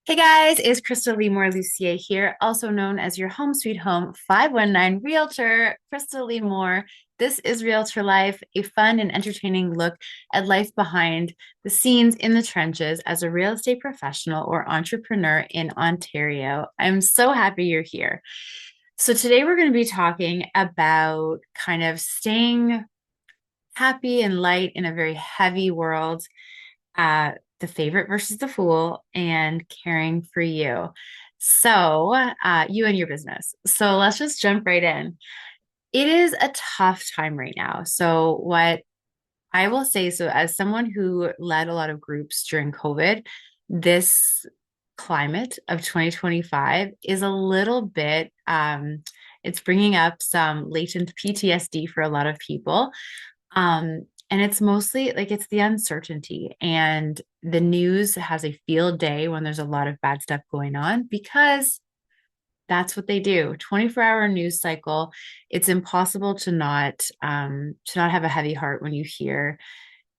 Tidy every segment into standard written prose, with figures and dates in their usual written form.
Hey guys, it's Crystal Lee Moore Lucier here, also known as your home sweet home 519 realtor, Crystal Lee Moore. This is Realtor Life, a fun and entertaining look at life behind the scenes in the trenches as a real estate professional or entrepreneur in Ontario. I'm so happy you're here. So today we're going to be talking about kind of staying happy and light in a very heavy world, the favorite versus the fool, and caring for you. So, you and your business. So, let's just jump right in. It is a tough time right now. So, what I will say, so as someone who led a lot of groups during COVID, this climate of 2025 is a little bit, it's bringing up some latent PTSD for a lot of people. And it's mostly like it's the uncertainty, and the news has a field day when there's a lot of bad stuff going on because that's what they do. 24-hour news cycle. It's impossible to not have a heavy heart when you hear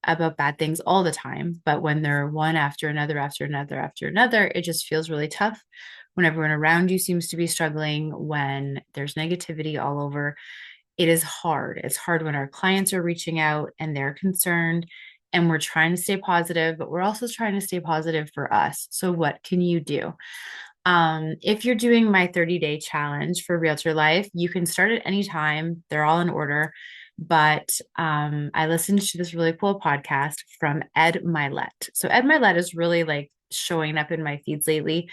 about bad things all the time. But when they're one after another, after another, after another, it just feels really tough when everyone around you seems to be struggling, when there's negativity all over. It is hard. It's hard when our clients are reaching out and they're concerned, and we're trying to stay positive, but we're also trying to stay positive for us. So, what can you do? If you're doing my 30-day challenge for Realtor Life, you can start at any time. They're all in order. But I listened to this really cool podcast from Ed Milet. So Ed Milet is really like showing up in my feeds lately.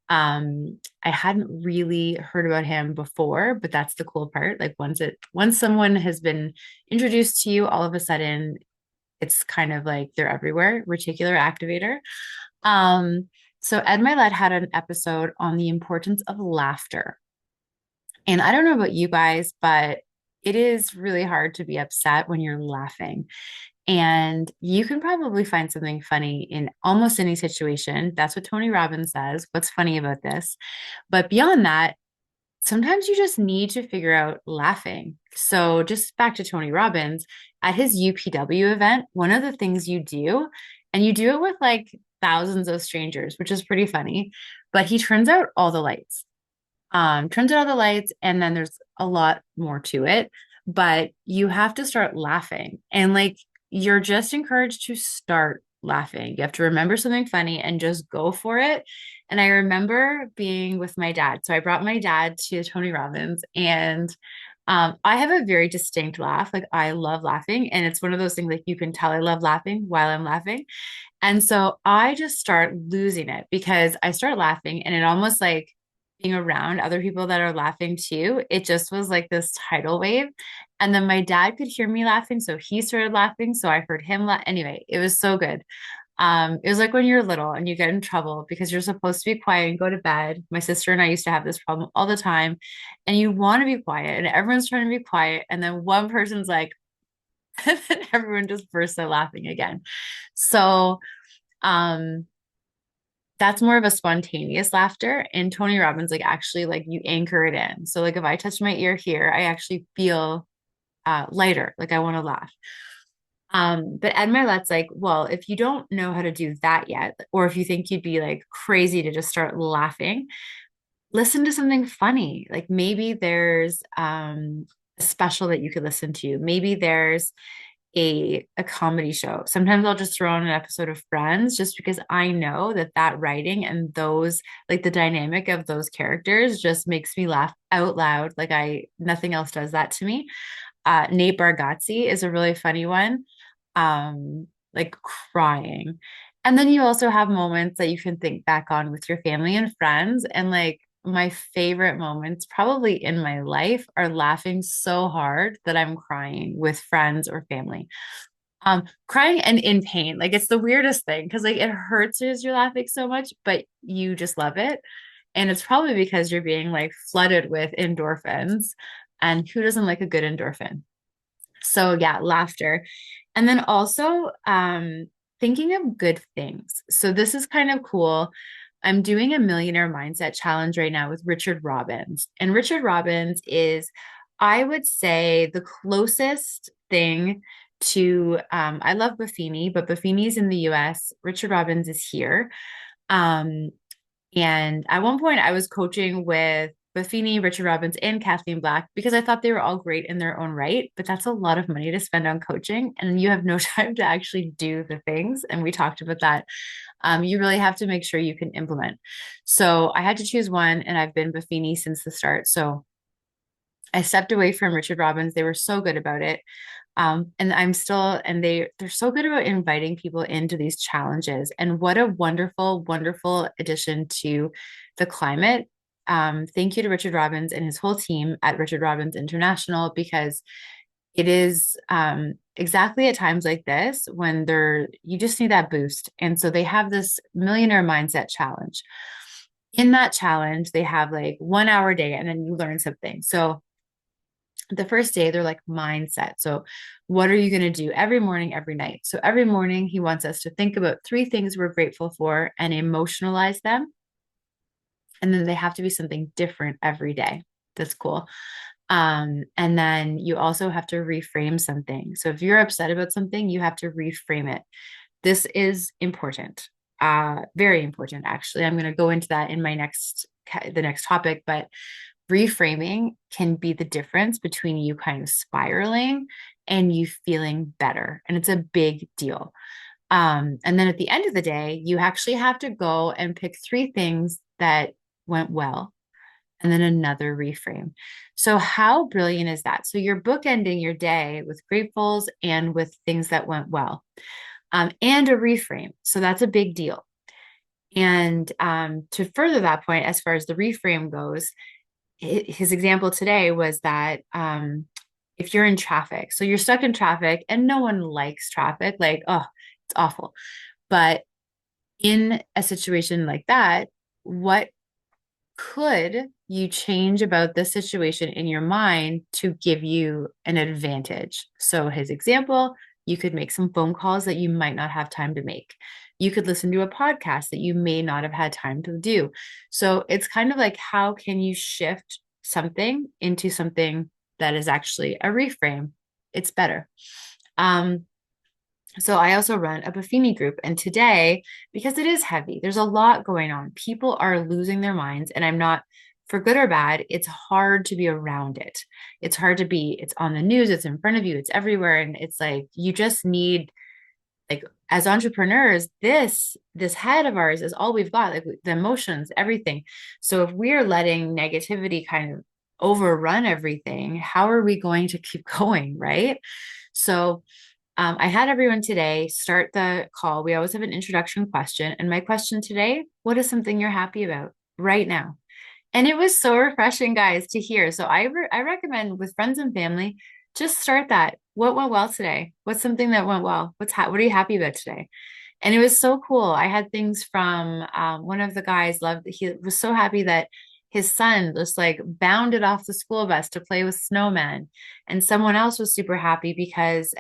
I hadn't really heard about him before, but that's the cool part. Like once someone has been introduced to you, all of a sudden it's kind of like they're everywhere. Reticular activator. Um, so Ed Milet had an episode on the importance of laughter. And I don't know about you guys, but it is really hard to be upset when you're laughing. And you can probably find something funny in almost any situation. That's what Tony Robbins says. What's funny about this? But beyond that, sometimes you just need to figure out laughing. So, just back to Tony Robbins, at his UPW event, one of the things you do, and you do it with like thousands of strangers, which is pretty funny, but he turns out all the lights. Turns out all the lights, and then there's a lot more to it, but you have to start laughing. And like you're just encouraged to start laughing. You have to remember something funny and just go for it. And I remember being with my dad. So I brought my dad to Tony Robbins, and I have a very distinct laugh. Like I love laughing, and it's one of those things like you can tell I love laughing while I'm laughing. And so I just start losing it because I start laughing, and it almost like being around other people that are laughing too. It just was like this tidal wave. And then my dad could hear me laughing, so he started laughing. So I heard him laugh. Anyway, it was so good. It was like when you're little and you get in trouble because you're supposed to be quiet and go to bed. My sister and I used to have this problem all the time, and you want to be quiet, and everyone's trying to be quiet, and then one person's like, and then everyone just bursts out laughing again. So, um, that's more of a spontaneous laughter. And Tony Robbins, like actually, like you anchor it in. So, like if I touch my ear here, I actually feel lighter, like I want to laugh. But Ed Milet's like, well, if you don't know how to do that yet, or if you think you'd be like crazy to just start laughing, listen to something funny. Like maybe there's a special that you could listen to. Maybe there's a comedy show. Sometimes I'll just throw on an episode of Friends just because I know that that writing and those like the dynamic of those characters just makes me laugh out loud. Like I nothing else does that to me. Nate Bargatze is a really funny one. Like crying. And then you also have moments that you can think back on with your family and friends. And like my favorite moments, probably in my life, are laughing so hard that I'm crying with friends or family. Crying and in pain. Like it's the weirdest thing because like it hurts as you're laughing so much, but you just love it. And it's probably because you're being like flooded with endorphins. And who doesn't like a good endorphin? So yeah, laughter. And then also thinking of good things. So this is kind of cool. I'm doing a millionaire mindset challenge right now with Richard Robbins. And Richard Robbins is, I would say, the closest thing to I love Buffini, but Buffini's in the US. Richard Robbins is here. Um, And at one point, I was coaching with Buffini, Richard Robbins, and Kathleen Black because I thought they were all great in their own right. But that's a lot of money to spend on coaching, and you have no time to actually do the things. And we talked about that. You really have to make sure you can implement. So I had to choose one, and I've been Buffini since the start. So I stepped away from Richard Robbins. They were so good about it. And I'm still, and they're so good about inviting people into these challenges. And what a wonderful, wonderful addition to the climate. Thank you to Richard Robbins and his whole team at Richard Robbins International, because it is exactly at times like this when you just need that boost. And so they have this millionaire mindset challenge. In that challenge, they have like 1 hour day, and then you learn something. So the first day, they're like mindset. So, what are you going to do every morning, every night? So, every morning, he wants us to think about three things we're grateful for and emotionalize them. And then they have to be something different every day. That's cool. And then you also have to reframe something. So, if you're upset about something, you have to reframe it. This is important, very important, actually. I'm going to go into that in the next topic, but reframing can be the difference between you kind of spiraling and you feeling better. And it's a big deal. And then at the end of the day, you actually have to go and pick three things that went well and then another reframe. So, how brilliant is that? So, you're bookending your day with gratefuls and with things that went well, and a reframe. So, that's a big deal. And to further that point, as far as the reframe goes, his example today was that if you're in traffic, so you're stuck in traffic and no one likes traffic, like, oh, it's awful. But in a situation like that, what could you change about the situation in your mind to give you an advantage? So, his example, you could make some phone calls that you might not have time to make. You could listen to a podcast that you may not have had time to do. So, it's kind of like, how can you shift something into something that is actually a reframe? It's better. Um, so I also run a Buffini group. And today, because it is heavy, there's a lot going on. People are losing their minds. And I'm not, for good or bad, it's hard to be around it. It's hard to be, it's on the news, it's in front of you, it's everywhere. And it's like, you just need, like, as entrepreneurs, this head of ours is all we've got, like the emotions, everything. So if we're letting negativity kind of overrun everything, how are we going to keep going, right? So I had everyone today start the call. We always have an introduction question. And my question today, what is something you're happy about right now? And it was so refreshing, guys, to hear. So I recommend with friends and family, just start that. What went well today? What's something that went well? What are you happy about today? And it was so cool. I had things from one of the guys he was so happy that his son just like bounded off the school bus to play with snowmen. And someone else was super happy because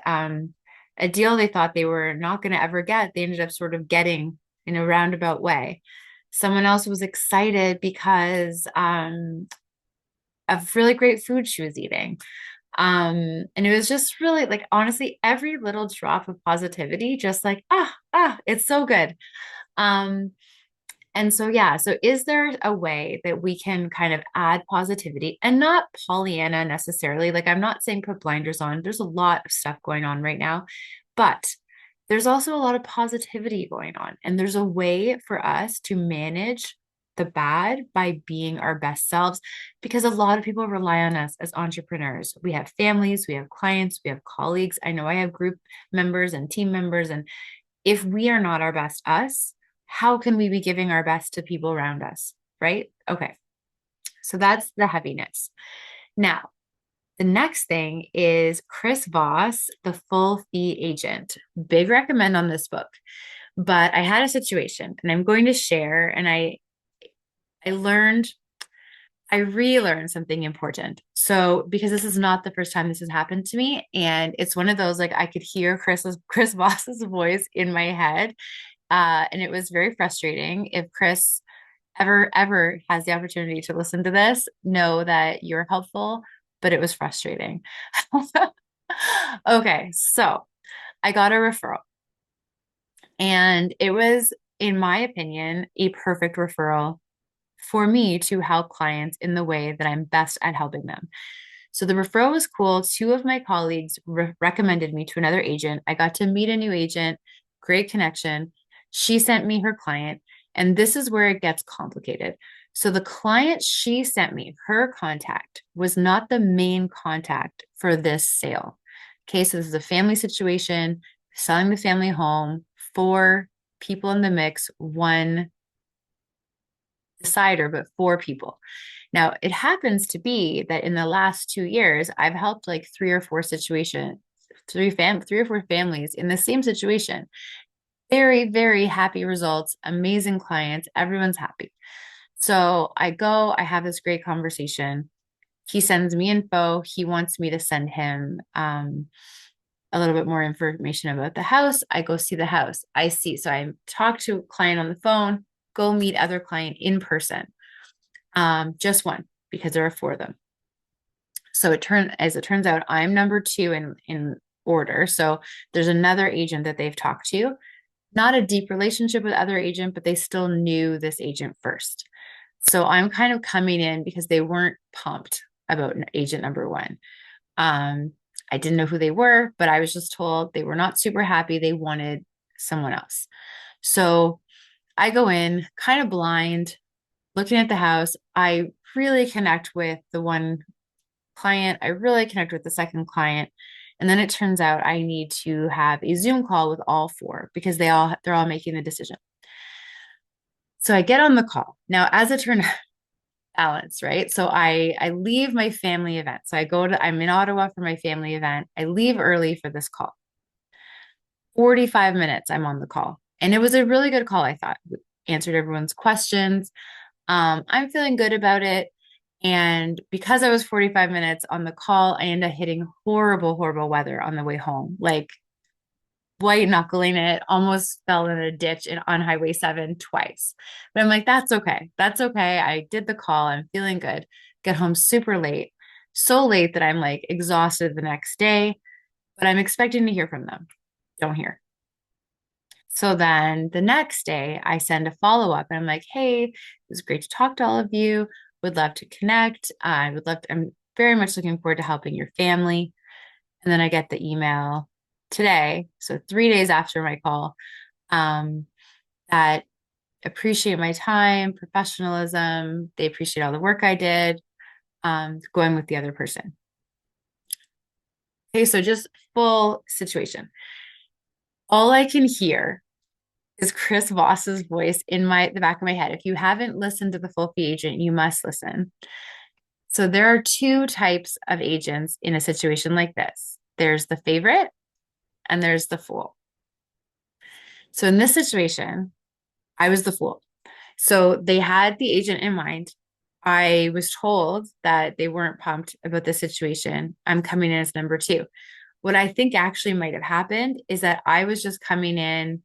a deal they thought they were not going to ever get, they ended up sort of getting in a roundabout way. Someone else was excited because of really great food she was eating. And it was just really like, honestly, every little drop of positivity, just like, it's so good. Um, and so, yeah, so is there a way that we can kind of add positivity and not Pollyanna necessarily? Like, I'm not saying put blinders on, there's a lot of stuff going on right now, but there's also a lot of positivity going on. And there's a way for us to manage the bad by being our best selves, because a lot of people rely on us as entrepreneurs. We have families, we have clients, we have colleagues. I know I have group members and team members. And if we are not our best us, how can we be giving our best to people around us? Right? Okay. So that's the heaviness. Now, the next thing is Chris Voss, The Full Fee Agent. Big recommend on this book. But I had a situation and I'm going to share, and I learned, I relearned something important. So because this is not the first time this has happened to me, and it's one of those, like, I could hear Chris Voss's voice in my head. And it was very frustrating. If Chris ever has the opportunity to listen to this, know that you're helpful, but it was frustrating. Okay, so I got a referral, and it was in my opinion, a perfect referral for me to help clients in the way that I'm best at helping them. So the referral was cool. Two of my colleagues recommended me to another agent. I got to meet a new agent, great connection. She sent me her client, and this is where it gets complicated. So the client she sent me, her contact, was not the main contact for this sale. Okay, so this is a family situation, selling the family home, four people in the mix, one decider, but four people. Now, it happens to be that in the last 2 years, I've helped like three or four families in the same situation. Very, very happy results, amazing clients, everyone's happy. So I go, I have this great conversation. He sends me info. He wants me to send him a little bit more information about the house. I go see the house. So I talk to a client on the phone, go meet other client in person. Just one, because there are four of them. So as it turns out, I'm number two in order. So there's another agent that they've talked to, not a deep relationship with other agent, but they still knew this agent first. So I'm kind of coming in because they weren't pumped about agent number one. I didn't know who they were, but I was just told they were not super happy. They wanted someone else. So I go in kind of blind, looking at the house. I really connect with the one client. I really connect with the second client. And then it turns out I need to have a Zoom call with all four because they're all making the decision. So I get on the call. Now, as it turned out, balance, right? So I leave my family event. So I'm in Ottawa for my family event. I leave early for this call. 45 minutes I'm on the call. And it was a really good call, I thought. Answered everyone's questions. I'm feeling good about it. And because I was 45 minutes on the call, I ended up hitting horrible, horrible weather on the way home. Like white knuckling it, almost fell in a ditch on Highway 7 twice. But I'm like, that's okay. That's okay. I did the call. I'm feeling good. Get home super late. So late that I'm like exhausted the next day, but I'm expecting to hear from them. Don't hear. So then the next day, I send a follow up and I'm like, hey, it was great to talk to all of you. Would love to connect. I'm very much looking forward to helping your family. And then I get the email today, so 3 days after my call, um, that appreciate my time, professionalism. They appreciate all the work I did, going with the other person. Okay, so just full situation. All I can hear is Chris Voss's voice in the back of my head. If you haven't listened to the full fee agent, you must listen. So there are two types of agents in a situation like this. There's the favorite and there's the fool. So in this situation, I was the fool. So they had the agent in mind. I was told that they weren't pumped about the situation. I'm coming in as number two. What I think actually might have happened is that I was just coming in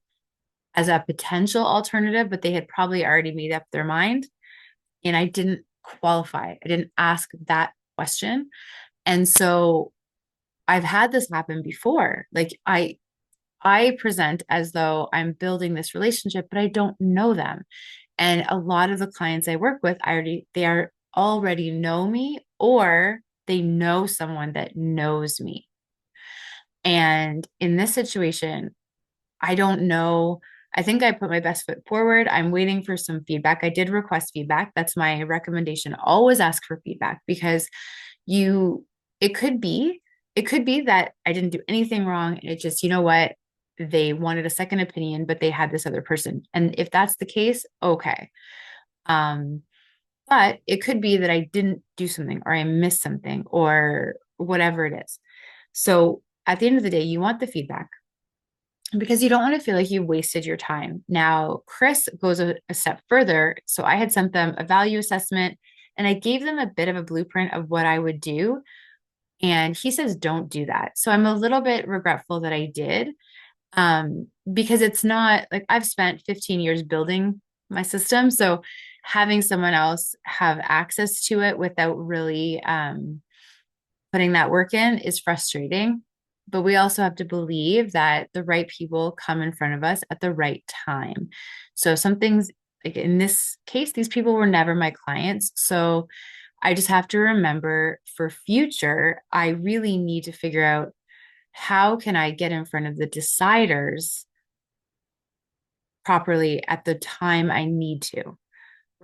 as a potential alternative, but they had probably already made up their mind. And I didn't qualify. I didn't ask that question. And so I've had this happen before. Like I present as though I'm building this relationship, but I don't know them. And a lot of the clients I work with, they are already know me or they know someone that knows me. And in this situation, I don't know. I think I put my best foot forward. I'm waiting for some feedback. I did request feedback. That's my recommendation. Always ask for feedback because you, it could be, it could be that I didn't do anything wrong. And it just, you know what? They wanted a second opinion, but they had this other person. And if that's the case, okay. Um, but it could be that I didn't do something or I missed something or whatever it is. So at the end of the day, you want the feedback because you don't want to feel like you wasted your time. Now, Chris goes a step further. So I had sent them a value assessment and I gave them a bit of a blueprint of what I would do. And he says, don't do that. So I'm a little bit regretful that I did, because it's not like I've spent 15 years building my system. So having someone else have access to it without really putting that work in is frustrating. but we also have to believe that the right people come in front of us at the right time. So some things, like in this case, these people were never my clients. So I just have to remember for future, I really need to figure out how can I get in front of the deciders properly at the time I need to,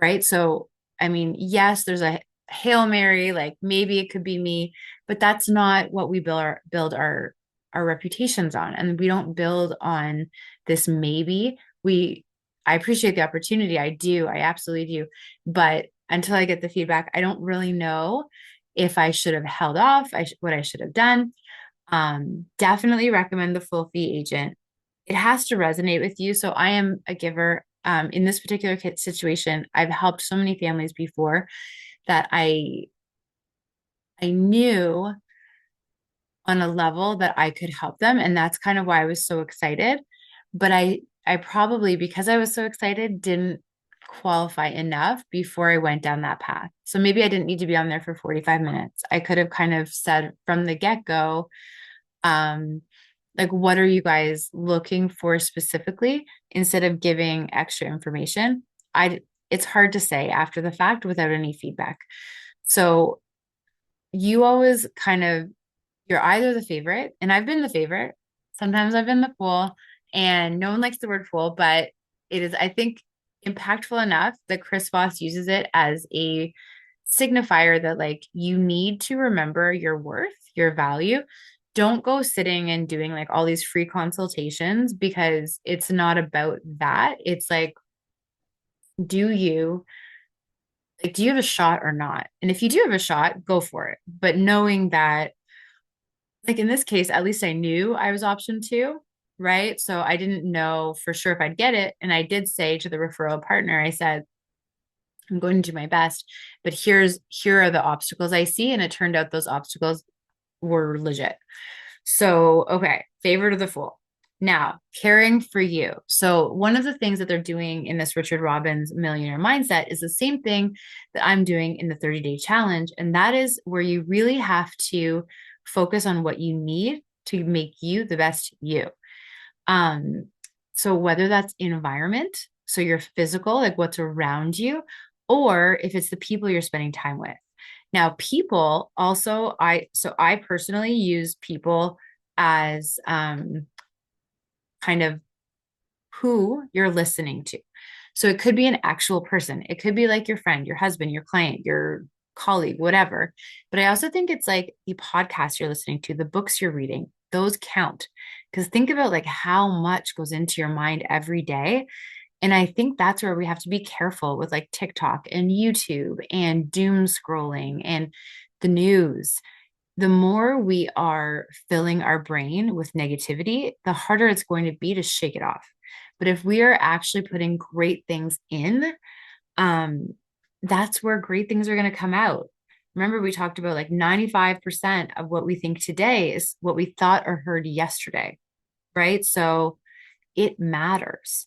right? So, I mean, yes, there's a Hail Mary, like maybe it could be me, but that's not what we build our reputations on. And we don't build on this maybe. I appreciate the opportunity. I do. I absolutely do. But until I get the feedback, I don't really know if I should have held off, what I should have done. Definitely recommend the full fee agent. It has to resonate with you. So I am a giver. In this particular situation, I've helped so many families before that I knew on a level that I could help them, and that's kind of why I was so excited. But I probably, because I was so excited, didn't qualify enough before I went down that path. So maybe I didn't need to be on there for 45 minutes. I could have kind of said from the get-go, um, like, what are you guys looking for specifically, instead of giving extra information? I it's hard to say after the fact without any feedback. So you always kind of, you're either the favorite, and I've been the favorite. Sometimes I've been the fool, and no one likes the word fool, but it is, I think, impactful enough that Chris Voss uses it as a signifier that, like, you need to remember your worth, your value. Don't go sitting and doing like all these free consultations, because it's not about that. It's like, do you do you have a shot or not? And if you do have a shot, go for it. But knowing that, like in this case, at least I knew I was option two, right? So I didn't know for sure if I'd get it. And I did say to the referral partner, I said, I'm going to do my best, but here are the obstacles I see. And it turned out those obstacles were legit. So, okay, favorite of the fool. Now, caring for you. So, one of the things that they're doing in this Richard Robbins Millionaire Mindset is the same thing that I'm doing in the 30-day challenge. And that is where you really have to focus on what you need to make you the best you. Um, so whether that's environment, so your physical, like what's around you, or if it's the people you're spending time with. Now, people also, I personally use people as kind of who you're listening to. So it could be an actual person. It could be like your friend, your husband, your client, your colleague, whatever. But I also think it's like the podcasts you're listening to, the books you're reading, those count. Because think about like how much goes into your mind every day. And I think that's where we have to be careful with like TikTok and YouTube and doom scrolling and the news. The more we are filling our brain with negativity, the harder it's going to be to shake it off. But if we are actually putting great things in, um, that's where great things are going to come out. Remember, we talked about like 95% of what we think today is what we thought or heard yesterday, right? So it matters.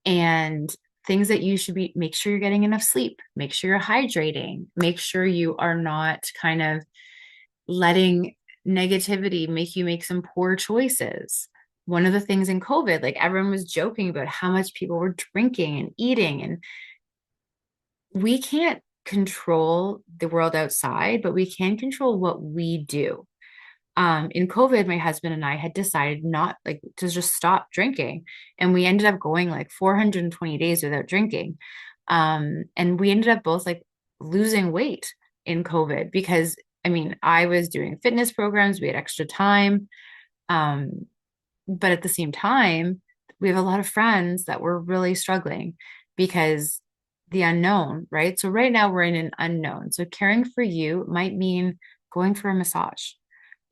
And things that you should be, make sure you're getting enough sleep, make sure you're hydrating, make sure you are not kind of letting negativity make you make some poor choices. One of the things in COVID, like everyone was joking about how much people were drinking and eating, and we can't control the world outside, but we can control what we do. In COVID, my husband and I had decided not like to just stop drinking. And we ended up going like 420 days without drinking. And we ended up both like losing weight in COVID because I mean, I was doing fitness programs, we had extra time. Um, but at the same time, we have a lot of friends that were really struggling because the unknown, right? So right now we're in an unknown. So caring for you might mean going for a massage.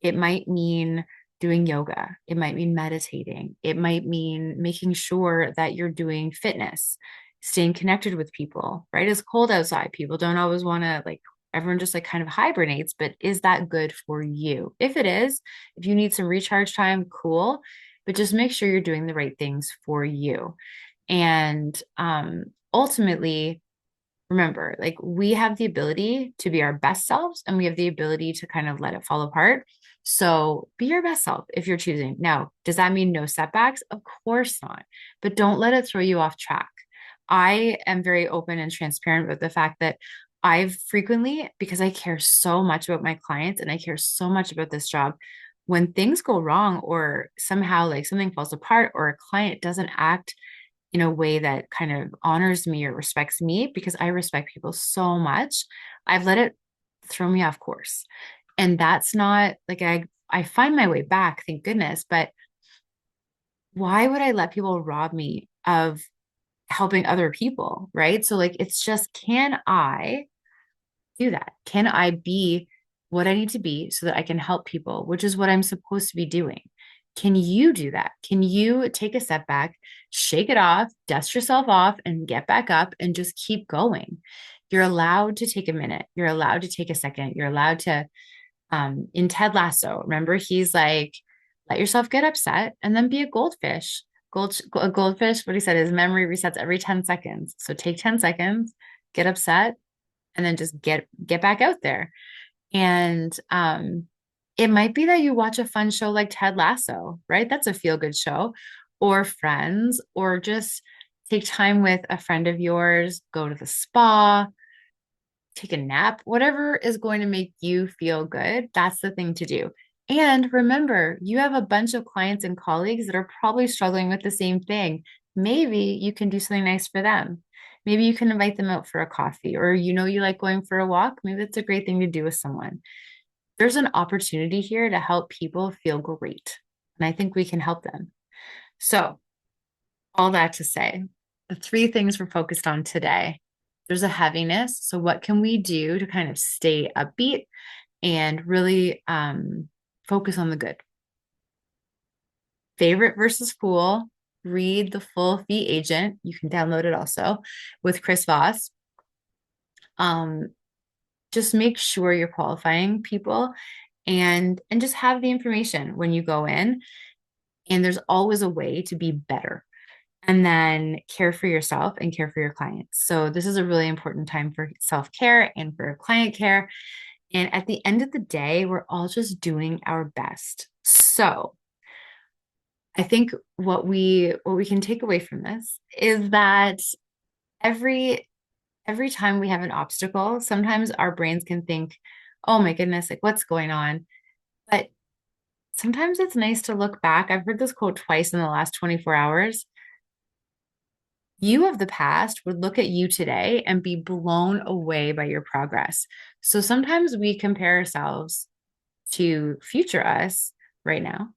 It might mean doing yoga. It might mean meditating. It might mean making sure that you're doing fitness, staying connected with people, right? It's cold outside. People don't always want to like, everyone just like kind of hibernates, but is that good for you? If it is, if you need some recharge time, cool. But just make sure you're doing the right things for you. And ultimately, remember, like we have the ability to be our best selves and we have the ability to kind of let it fall apart. So be your best self if you're choosing. Now, does that mean no setbacks? Of course not. But don't let it throw you off track. I am very open and transparent with the fact that I've frequently, because I care so much about my clients and I care so much about this job, when things go wrong or somehow like something falls apart or a client doesn't act in a way that kind of honors me or respects me, because I respect people so much, I've let it throw me off course. And that's not like I find my way back, thank goodness, but why would I let people rob me of helping other people, right? So like it's just, can I do that? Can I be what I need to be so that I can help people, which is what I'm supposed to be doing? Can you do that? Can you take a setback, shake it off, dust yourself off, and get back up and just keep going? You're allowed to take a minute. You're allowed to take a second. You're allowed to, in Ted Lasso, remember, he's like, let yourself get upset and then be a goldfish. A goldfish, what he said, his memory resets every 10 seconds. So take 10 seconds, get upset, and then just get back out there. And it might be that you watch a fun show like Ted Lasso, right? That's a feel good show, or Friends, or just take time with a friend of yours, go to the spa, take a nap, whatever is going to make you feel good. That's the thing to do. And remember, you have a bunch of clients and colleagues that are probably struggling with the same thing. Maybe you can do something nice for them. Maybe you can invite them out for a coffee, or you like going for a walk. Maybe that's a great thing to do with someone. There's an opportunity here to help people feel great. And I think we can help them. So, all that to say, the three things we're focused on today, there's a heaviness. So, what can we do to kind of stay upbeat and really focus on the good? Favorite versus Fool. Read the full Fee Agent. You can download it also with Chris Voss. Um, just make sure you're qualifying people and just have the information when you go in. And there's always a way to be better. And then care for yourself and care for your clients. So this is a really important time for self-care and for client care. And at the end of the day, we're all just doing our best. So I think what we can take away from this is that every every time we have an obstacle, sometimes our brains can think, "Oh my goodness, like what's going on?" But sometimes it's nice to look back. I've heard this quote twice in the last 24 hours. You of the past would look at you today and be blown away by your progress. So sometimes we compare ourselves to future us right now,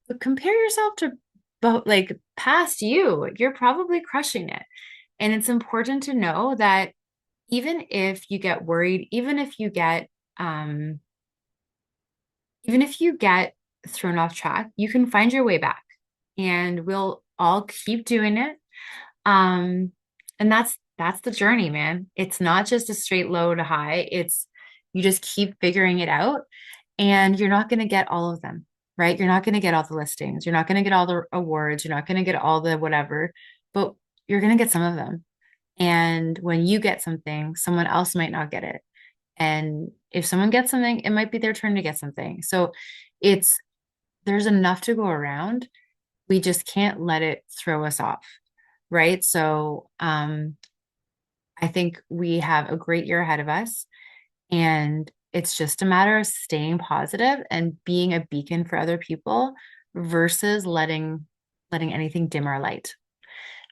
but compare yourself to both like past you. You're probably crushing it. And it's important to know that even if you get worried, um, even if you get thrown off track, you can find your way back and we'll all keep doing it. Um, and that's the journey, man. It's not just a straight low to high. It's you just keep figuring it out and you're not going to get all of them, right? You're not going to get all the listings. You're not going to get all the awards. You're not going to get all the whatever, but you're going to get some of them. And when you get something, someone else might not get it. And if someone gets something, it might be their turn to get something. So it's there's enough to go around. We just can't let it throw us off, right? So I think we have a great year ahead of us, and it's just a matter of staying positive and being a beacon for other people versus letting anything dim our light.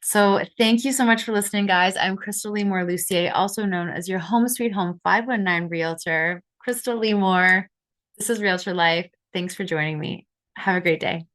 So thank you so much for listening, guys. I'm Crystal Lee Moore Lucier, also known as your Home Sweet Home 519 Realtor. Crystal Lee Moore. This is Realtor Life. Thanks for joining me. Have a great day.